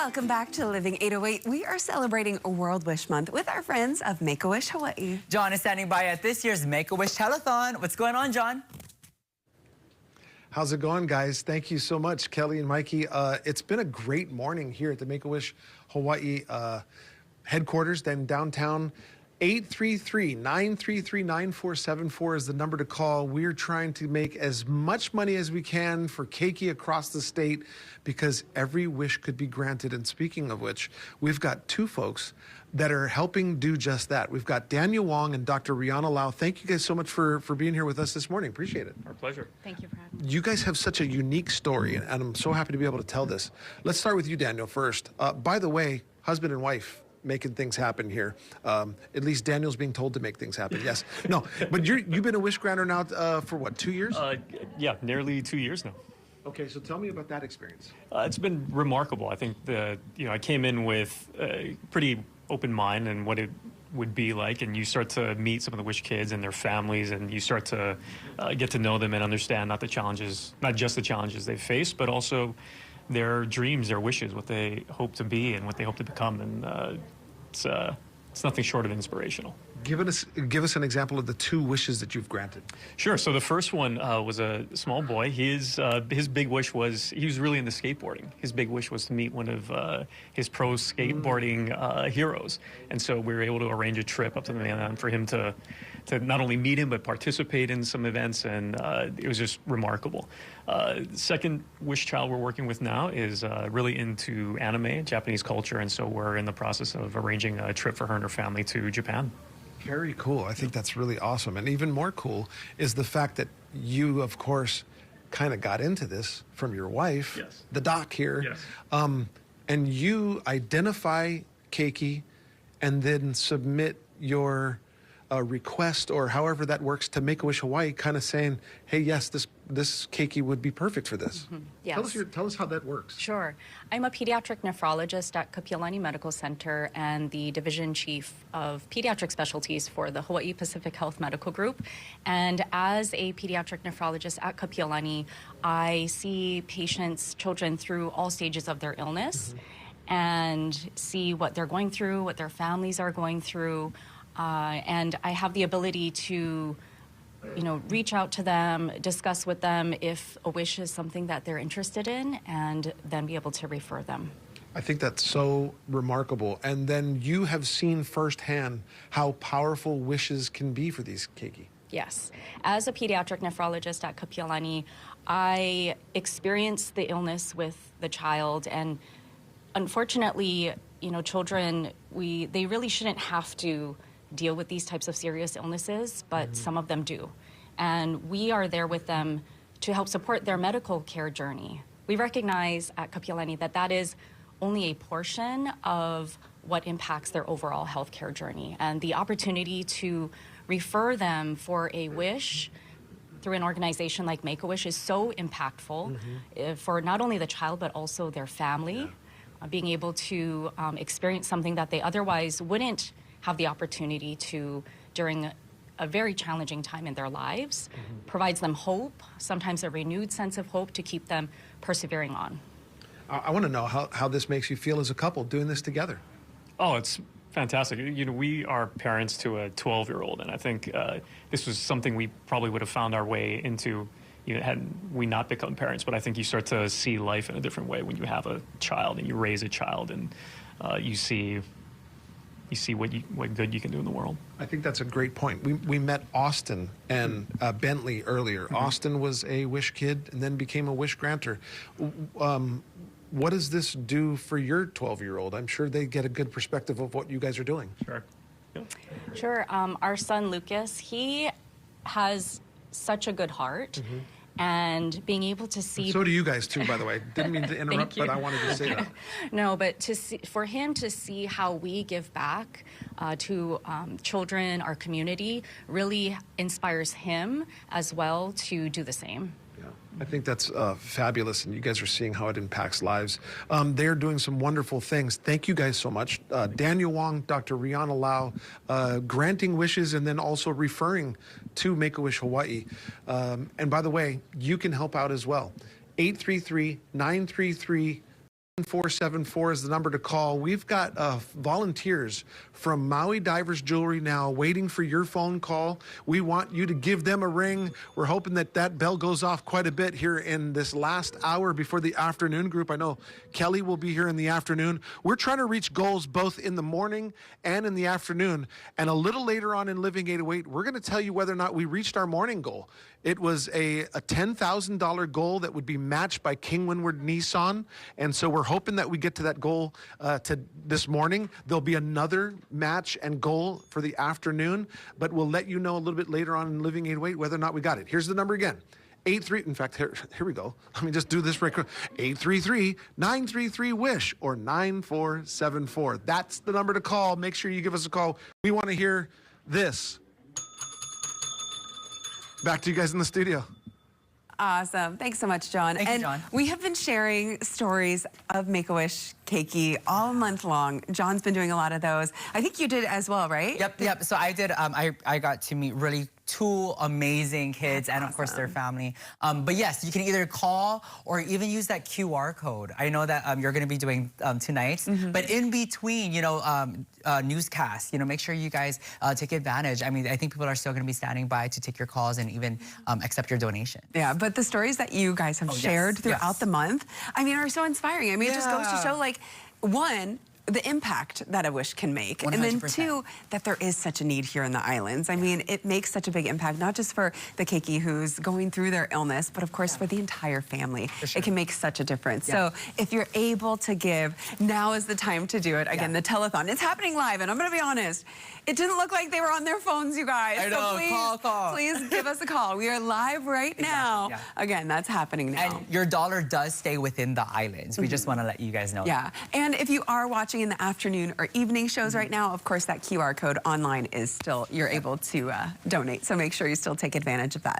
Welcome back to Living 808. We are celebrating World Wish Month with our friends of Make-A-Wish Hawai'i. John is standing by at this year's Make-A-Wish Telethon. What's going on, John? How's it going, guys? Thank you so much, Kelly and Mikey. It's been a great morning here at the Make-A-Wish Hawai'i headquarters, then downtown. 833-933-9474 is the number to call. We're trying to make as much money as we can for keiki across the state because every wish could be granted. And speaking of which, we've got two folks that are helping do just that. We've got Daniel Wong and Dr. Rhiana Lau. Thank you guys so much for being here with us this morning. Appreciate it. Our pleasure. Thank you for having me. You guys have such a unique story, and I'm so happy to be able to tell this. Let's start with you, Daniel, first. By the way, husband and wife, making things happen here. At least Daniel's being told to make things happen. Yes. No, but you've been a wish granter now for what, 2 years? Yeah, nearly 2 years now. Okay, so tell me about that experience. It's been remarkable. I think I came in with a pretty open mind and what it would be like, and you start to meet some of the wish kids and their families, and you start to get to know them and understand not just the challenges they face, but also their dreams, their wishes, what they hope to be and what they hope to become, and it's nothing short of inspirational. Give us an example of the two wishes that you've granted. Sure. So the first one was a small boy. His big wish was, he was really into skateboarding. His big wish was to meet one of his pro skateboarding heroes. And so we were able to arrange a trip up to the mainland for him to not only meet him, but participate in some events. And it was just remarkable. Second wish child we're working with now is really into anime, Japanese culture. And so we're in the process of arranging a trip for her and her family to Japan. Very cool. I think that's really awesome. And even more cool is the fact that you, of course, kind of got into this from your wife, yes, the doc here. Yes. And you identify keiki and then submit your request, or however that works, to Make-A-Wish Hawai'i, kind of saying, hey, yes, this keiki would be perfect for this. Mm-hmm. Yes. Tell us how that works. Sure. I'm a pediatric nephrologist at Kapiolani Medical Center and the division chief of pediatric specialties for the Hawaii Pacific Health Medical Group. And as a pediatric nephrologist at Kapiolani, I see patients, children, through all stages of their illness, mm-hmm, and see what they're going through, what their families are going through. And I have the ability to, reach out to them, discuss with them if a wish is something that they're interested in, and then be able to refer them. I think that's so remarkable. And then you have seen firsthand how powerful wishes can be for these keiki. Yes. As a pediatric nephrologist at Kapiolani, I experienced the illness with the child, and unfortunately, children, they really shouldn't have to deal with these types of serious illnesses, but mm-hmm, some of them do. And we are there with them to help support their medical care journey. We recognize at Kapiolani that is only a portion of what impacts their overall healthcare journey. And the opportunity to refer them for a wish through an organization like Make-A-Wish is so impactful, mm-hmm, for not only the child, but also their family, being able to experience something that they otherwise wouldn't have the opportunity to during a very challenging time in their lives, mm-hmm, provides them hope, sometimes a renewed sense of hope to keep them persevering on. I want to know how this makes you feel as a couple doing this together. Oh, it's fantastic. We are parents to a 12-year-old, and I think this was something we probably would have found our way into had we not become parents. But I think you start to see life in a different way when you have a child and you raise a child, and you see what good you can do in the world. I think that's a great point. We met Austin and Bentley earlier. Mm-hmm. Austin was a wish kid and then became a wish granter. What does this do for your 12-year-old? I'm sure they get a good perspective of what you guys are doing. Sure. Yeah. Sure. Our son, Lucas, he has such a good heart. Mm-hmm. And being able to see... So do you guys too, by the way. Didn't mean to interrupt, but I wanted to say that. No, but for him to see how we give back to children, our community, really inspires him as well to do the same. Yeah, I think that's fabulous, and you guys are seeing how it impacts lives. They're doing some wonderful things. Thank you guys so much. Daniel Wong, Dr. Rhiana Lau, granting wishes and then also referring to Make-A-Wish Hawai'i. And by the way, you can help out as well. 833-933 474 is the number to call. We've got volunteers from Maui Divers Jewelry now waiting for your phone call. We want you to give them a ring. We're hoping that that bell goes off quite a bit here in this last hour before the afternoon group. I know Kelly will be here in the afternoon. We're trying to reach goals both in the morning and in the afternoon. And a little later on in Living 808, we're going to tell you whether or not we reached our morning goal. It was a $10,000 goal that would be matched by King Windward Nissan. And so we're hoping that we get to that goal to this morning. There'll be another match and goal for the afternoon, but we'll let you know a little bit later on in Living 808 whether or not we got it. Here's the number again. 83, in fact, here we go. Let me just do this right quick. 833-933-WISH or 9474. That's the number to call. Make sure you give us a call. We want to hear this. Back to you guys in the studio. Awesome. Thanks so much, John. Thank you, John. We have been sharing stories of Make-A-Wish Keiki all month long. John's been doing a lot of those. I think you did as well, right? Yep. So I did. I got to meet really two amazing kids. That's and of course their awesome. family. But yes, you can either call or even use that QR code. I know that you're going to be doing tonight, but in between, newscasts, make sure you guys take advantage. I mean, I think people are still going to be standing by to take your calls and even accept your donation. Yeah, but the stories that you guys have shared throughout the month, I mean, are so inspiring. I mean, it just goes to show, like, one, the impact that a wish can make. 100%. And then two, that there is such a need here in the islands. I mean, it makes such a big impact, not just for the keiki who's going through their illness, but of course for the entire family. Sure. It can make such a difference. So if you're able to give, now is the time to do it. Again, the telethon, it's happening live, and I'm gonna be honest, it didn't look like they were on their phones, you guys. I know, so please, call. please give us a call. We are live right now. yeah. Again, that's happening now. And your dollar does stay within the islands. We just want to let you guys know. Yeah, and if you are watching in the afternoon or evening shows right now, of course, that QR code online is still, you're able to donate. So make sure you still take advantage of that.